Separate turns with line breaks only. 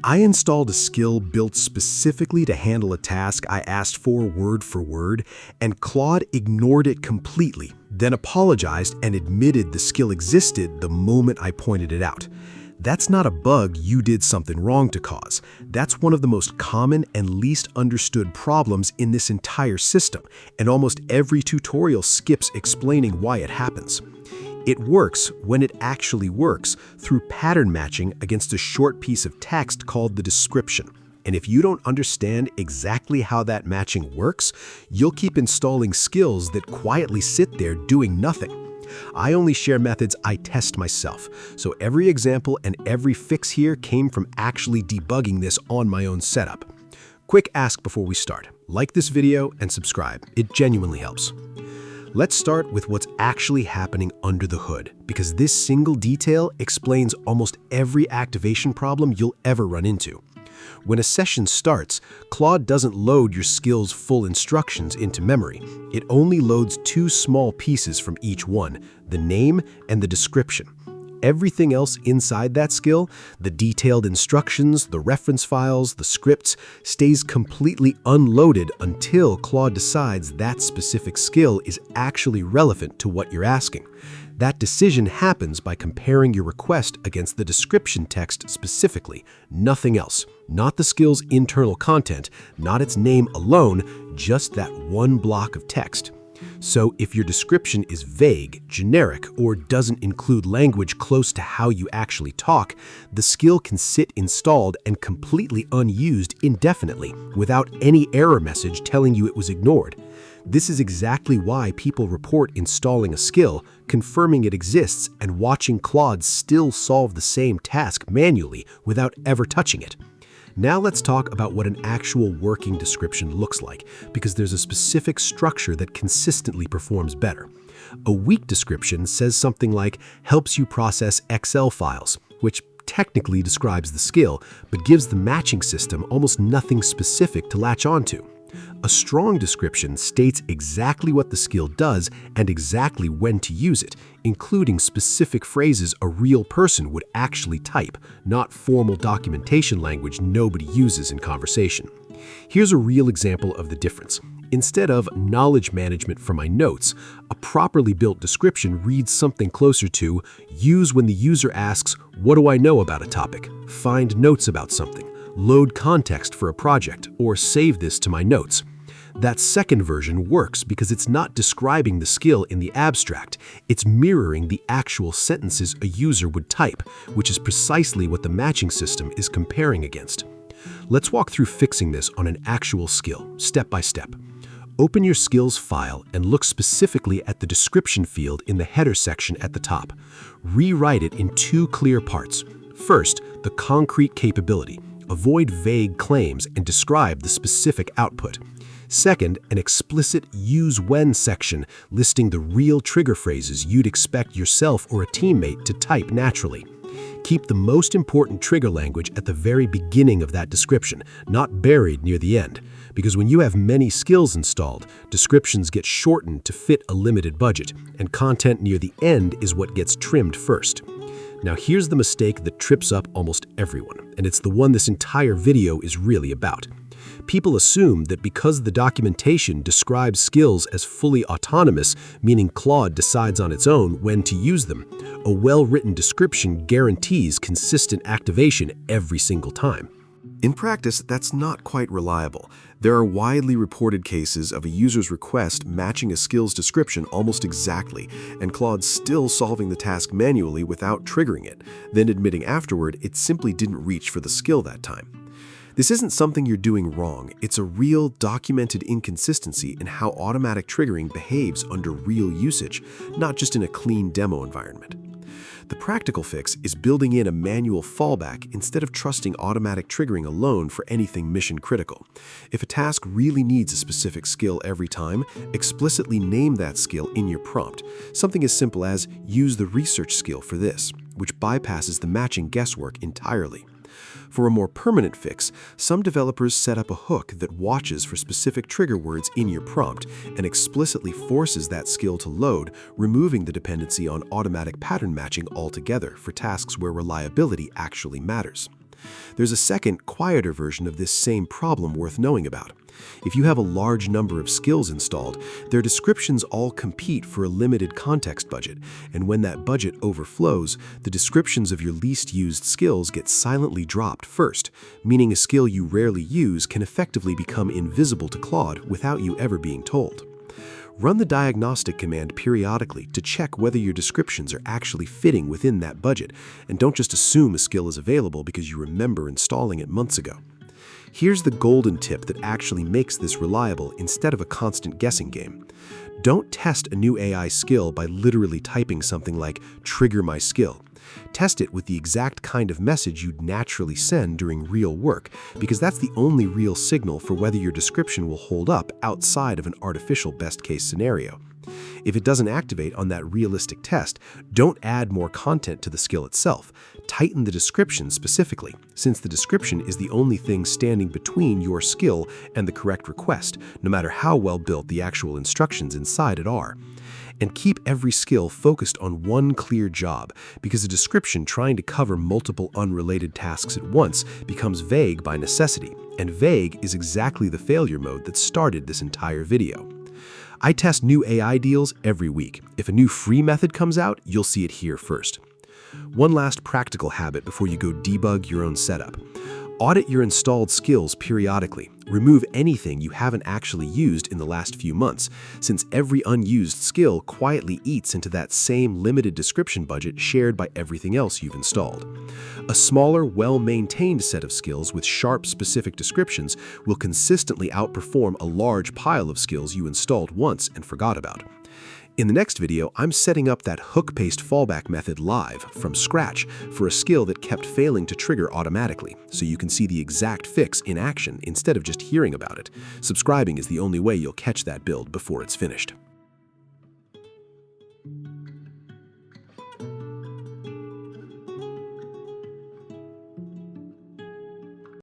I installed a skill built specifically to handle a task I asked for word, and Claude ignored it completely, then apologized and admitted the skill existed the moment I pointed it out. That's not a bug you did something wrong to cause. That's one of the most common and least understood problems in this entire system, and almost every tutorial skips explaining why it happens. It works when it actually works through pattern matching against a short piece of text called the description. And if you don't understand exactly how that matching works, you'll keep installing skills that quietly sit there doing nothing. I only share methods I test myself, so every example and every fix here came from actually debugging this on my own setup. Quick ask before we start. Like this video and subscribe. It genuinely helps. Let's start with what's actually happening under the hood, because this single detail explains almost every activation problem you'll ever run into. When a session starts, Claude doesn't load your skill's full instructions into memory. It only loads two small pieces from each one, the name and the description. Everything else inside that skill, the detailed instructions, the reference files, the scripts, stays completely unloaded until Claude decides that specific skill is actually relevant to what you're asking. That decision happens by comparing your request against the description text specifically, nothing else. Not the skill's internal content, not its name alone, just that one block of text. So if your description is vague, generic, or doesn't include language close to how you actually talk, the skill can sit installed and completely unused indefinitely without any error message telling you it was ignored. This is exactly why people report installing a skill, confirming it exists, and watching Claude still solve the same task manually without ever touching it. Now let's talk about what an actual working description looks like, because there's a specific structure that consistently performs better. A weak description says something like, helps you process Excel files, which technically describes the skill, but gives the matching system almost nothing specific to latch onto. A strong description states exactly what the skill does and exactly when to use it, including specific phrases a real person would actually type, not formal documentation language nobody uses in conversation. Here's a real example of the difference. Instead of knowledge management for my notes, a properly built description reads something closer to use when the user asks, what do I know about a topic? Find notes about something. Load context for a project, or save this to my notes. That second version works because it's not describing the skill in the abstract, it's mirroring the actual sentences a user would type, which is precisely what the matching system is comparing against. Let's walk through fixing this on an actual skill, step by step. Open your skills file and look specifically at the description field in the header section at the top. Rewrite it in two clear parts. First, the concrete capability. Avoid vague claims and describe the specific output. Second, an explicit use when section listing the real trigger phrases you'd expect yourself or a teammate to type naturally. Keep the most important trigger language at the very beginning of that description, not buried near the end, because when you have many skills installed, descriptions get shortened to fit a limited budget, and content near the end is what gets trimmed first. Now here's the mistake that trips up almost everyone, and it's the one this entire video is really about. People assume that because the documentation describes skills as fully autonomous, meaning Claude decides on its own when to use them, a well-written description guarantees consistent activation every single time. In practice, that's not quite reliable. There are widely reported cases of a user's request matching a skill's description almost exactly, and Claude still solving the task manually without triggering it, then admitting afterward it simply didn't reach for the skill that time. This isn't something you're doing wrong, it's a real, documented inconsistency in how automatic triggering behaves under real usage, not just in a clean demo environment. The practical fix is building in a manual fallback instead of trusting automatic triggering alone for anything mission critical. If a task really needs a specific skill every time, explicitly name that skill in your prompt. Something as simple as use the research skill for this, which bypasses the matching guesswork entirely. For a more permanent fix, some developers set up a hook that watches for specific trigger words in your prompt and explicitly forces that skill to load, removing the dependency on automatic pattern matching altogether for tasks where reliability actually matters. There's a second, quieter version of this same problem worth knowing about. If you have a large number of skills installed, their descriptions all compete for a limited context budget, and when that budget overflows, the descriptions of your least used skills get silently dropped first, meaning a skill you rarely use can effectively become invisible to Claude without you ever being told. Run the diagnostic command periodically to check whether your descriptions are actually fitting within that budget, and don't just assume a skill is available because you remember installing it months ago. Here's the golden tip that actually makes this reliable instead of a constant guessing game. Don't test a new AI skill by literally typing something like "trigger my skill." Test it with the exact kind of message you'd naturally send during real work, because that's the only real signal for whether your description will hold up outside of an artificial best-case scenario. If it doesn't activate on that realistic test, don't add more content to the skill itself. Tighten the description specifically, since the description is the only thing standing between your skill and the correct request, no matter how well built the actual instructions inside it are. And keep every skill focused on one clear job, because a description trying to cover multiple unrelated tasks at once becomes vague by necessity, and vague is exactly the failure mode that started this entire video. I test new AI deals every week. If a new free method comes out, you'll see it here first. One last practical habit before you go debug your own setup. Audit your installed skills periodically. Remove anything you haven't actually used in the last few months, since every unused skill quietly eats into that same limited description budget shared by everything else you've installed. A smaller, well-maintained set of skills with sharp, specific descriptions will consistently outperform a large pile of skills you installed once and forgot about. In the next video, I'm setting up that hook-paste fallback method live, from scratch, for a skill that kept failing to trigger automatically, so you can see the exact fix in action instead of just hearing about it. Subscribing is the only way you'll catch that build before it's finished.